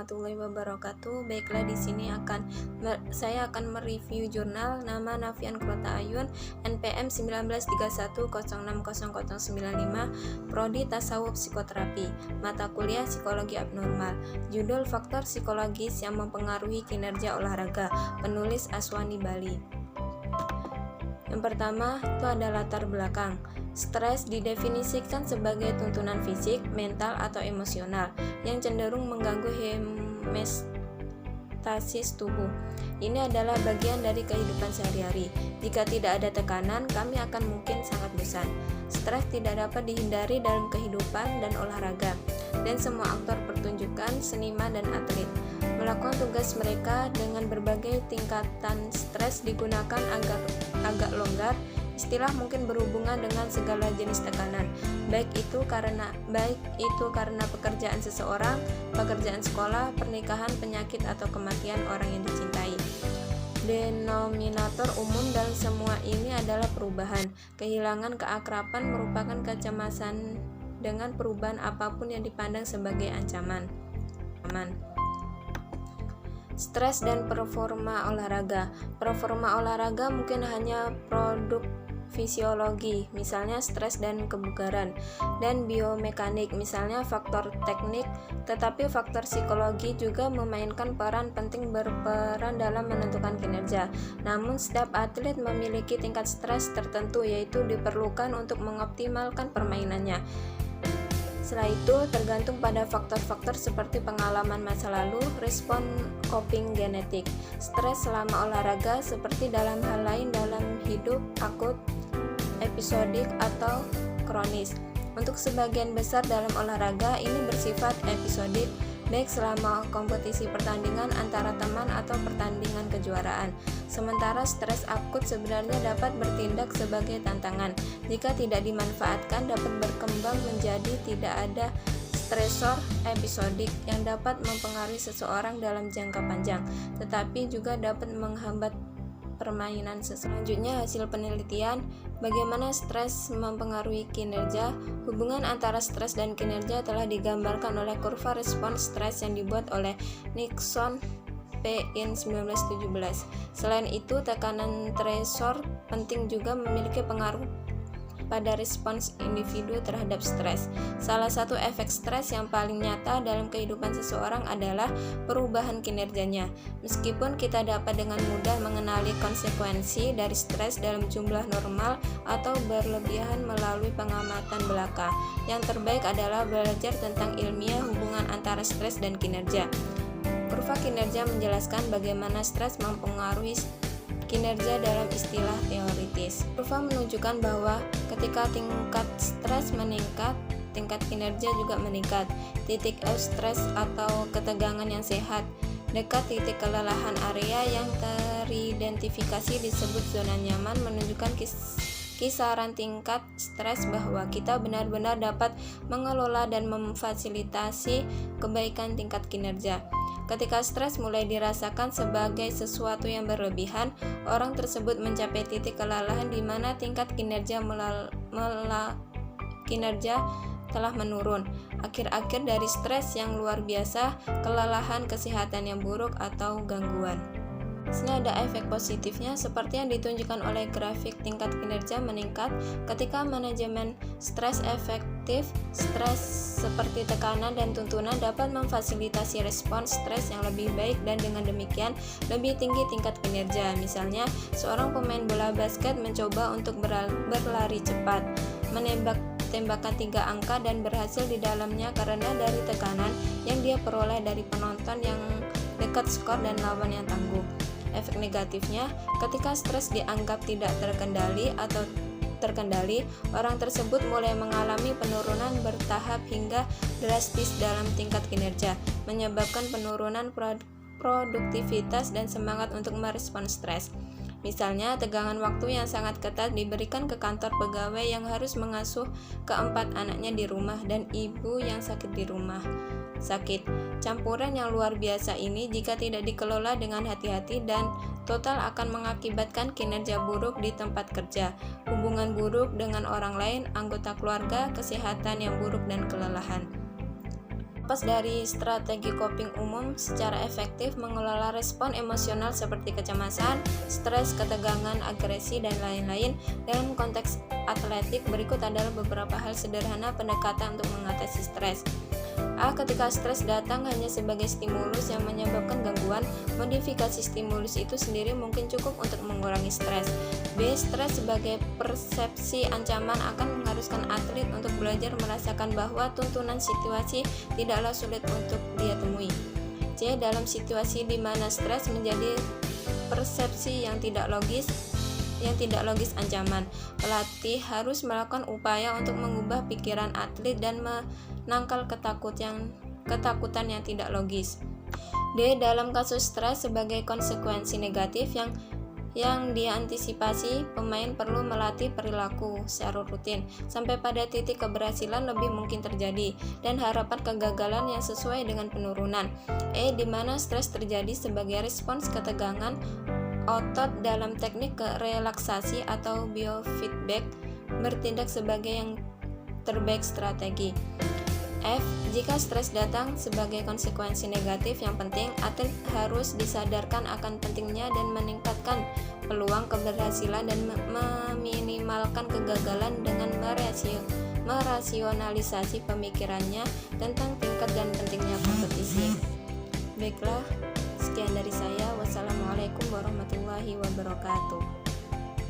warahmatullahi wabarakatuh. Baiklah, di sini saya akan mereview jurnal nama Nafian Qurrata Ayun, NPM 1931060095, Prodi Tasawuf Psikoterapi, mata kuliah Psikologi Abnormal. Judul Faktor Psikologis yang Mempengaruhi Kinerja Olahraga, penulis Aswani Bali. Yang pertama, itu ada latar belakang. Stres didefinisikan sebagai tuntunan fisik, mental, atau emosional yang cenderung mengganggu homeostasis tubuh. Ini adalah bagian dari kehidupan sehari-hari. Jika tidak ada tekanan, kami akan mungkin sangat bosan. Stres tidak dapat dihindari dalam kehidupan dan olahraga, dan semua aktor pertunjukan, seniman, dan atlet melakukan tugas mereka dengan berbagai tingkatan. Stres digunakan agak longgar. Istilah mungkin berhubungan dengan segala jenis tekanan, baik itu karena pekerjaan seseorang, pekerjaan sekolah, pernikahan, penyakit, atau kematian orang yang dicintai. Denominator umum dalam semua ini adalah perubahan. Kehilangan keakraban merupakan kecemasan dengan perubahan apapun yang dipandang sebagai ancaman. Stres dan performa olahraga. Performa olahraga mungkin hanya produk fisiologi, misalnya stres dan kebugaran, dan biomekanik, misalnya faktor teknik, tetapi faktor psikologi juga memainkan peran penting berperan dalam menentukan kinerja. Namun setiap atlet memiliki tingkat stres tertentu, yaitu diperlukan untuk mengoptimalkan permainannya. Setelah itu tergantung pada faktor-faktor seperti pengalaman masa lalu, respon coping genetik. Stres selama olahraga seperti dalam hal lain dalam hidup, akut, episodik, atau kronis. Untuk sebagian besar dalam olahraga ini bersifat episodik, baik selama kompetisi pertandingan antara teman atau pertandingan kejuaraan. Sementara stres akut sebenarnya dapat bertindak sebagai tantangan. Jika tidak dimanfaatkan, dapat berkembang menjadi tidak ada stresor episodik yang dapat mempengaruhi seseorang dalam jangka panjang, tetapi juga dapat menghambat permainan seseorang. Selanjutnya, hasil penelitian bagaimana stres mempengaruhi kinerja. Hubungan antara stres dan kinerja telah digambarkan oleh kurva respons stres yang dibuat oleh Nixon P. in 1917. Selain itu, tekanan stresor penting juga memiliki pengaruh pada respons individu terhadap stres. Salah satu efek stres yang paling nyata dalam kehidupan seseorang adalah perubahan kinerjanya. Meskipun kita dapat dengan mudah mengenali konsekuensi dari stres dalam jumlah normal atau berlebihan melalui pengamatan belaka, yang terbaik adalah belajar tentang ilmiah hubungan antara stres dan kinerja. Kurva kinerja menjelaskan bagaimana stres mempengaruhi kinerja dalam istilah teoritis. Kurva menunjukkan bahwa ketika tingkat stres meningkat, tingkat kinerja juga meningkat. Titik stres atau ketegangan yang sehat dekat titik kelelahan, area yang teridentifikasi disebut zona nyaman, menunjukkan kisaran tingkat stres bahwa kita benar-benar dapat mengelola dan memfasilitasi kebaikan tingkat kinerja. Ketika stres mulai dirasakan sebagai sesuatu yang berlebihan, orang tersebut mencapai titik kelelahan di mana tingkat kinerja telah menurun. Akhir-akhir dari stres yang luar biasa, kelelahan, kesehatan yang buruk, atau gangguan. Sini ada efek positifnya seperti yang ditunjukkan oleh grafik tingkat kinerja meningkat ketika manajemen stres efektif. Stres seperti tekanan dan tuntunan dapat memfasilitasi respons stres yang lebih baik dan dengan demikian lebih tinggi tingkat kinerja. Misalnya, seorang pemain bola basket mencoba untuk berlari cepat, menembak tembakan 3 angka dan berhasil di dalamnya karena dari tekanan yang dia peroleh dari penonton yang dekat skor dan lawan yang tangguh. Efek negatifnya, ketika stres dianggap tidak terkendali, orang tersebut mulai mengalami penurunan bertahap hingga drastis dalam tingkat kinerja, menyebabkan penurunan produktivitas dan semangat untuk merespons stres. Misalnya, tegangan waktu yang sangat ketat diberikan ke kantor pegawai yang harus mengasuh keempat anaknya di rumah dan ibu yang sakit di rumah sakit. Campuran yang luar biasa ini jika tidak dikelola dengan hati-hati dan total akan mengakibatkan kinerja buruk di tempat kerja, hubungan buruk dengan orang lain, anggota keluarga, kesehatan yang buruk, dan kelelahan. Terlepas dari strategi coping umum, secara efektif mengelola respon emosional seperti kecemasan, stres, ketegangan, agresi, dan lain-lain dalam konteks atletik, berikut adalah beberapa hal sederhana pendekatan untuk mengatasi stres. A. Ketika stres datang hanya sebagai stimulus yang menyebabkan gangguan, modifikasi stimulus itu sendiri mungkin cukup untuk mengurangi stres. B. Stres sebagai persepsi ancaman akan mengharuskan atlet untuk belajar merasakan bahwa tuntunan situasi tidaklah sulit untuk dia temui. C. Dalam situasi di mana stres menjadi persepsi yang tidak logis ancaman, pelatih harus melakukan upaya untuk mengubah pikiran atlet dan menangkal ketakutan yang tidak logis. D. Dalam kasus stres sebagai konsekuensi negatif yang diantisipasi, pemain perlu melatih perilaku secara rutin sampai pada titik keberhasilan lebih mungkin terjadi dan harapan kegagalan yang sesuai dengan penurunan. E. Di mana stres terjadi sebagai respons ketegangan otot dalam teknik relaksasi atau biofeedback, bertindak sebagai yang terbaik strategi. F. Jika stres datang sebagai konsekuensi negatif yang penting, atlet harus disadarkan akan pentingnya dan meningkatkan peluang keberhasilan dan meminimalkan kegagalan dengan merasionalisasi pemikirannya tentang tingkat dan pentingnya kompetisi. Baiklah, sekian dari saya. Wassalamualaikum warahmatullahi wabarakatuh.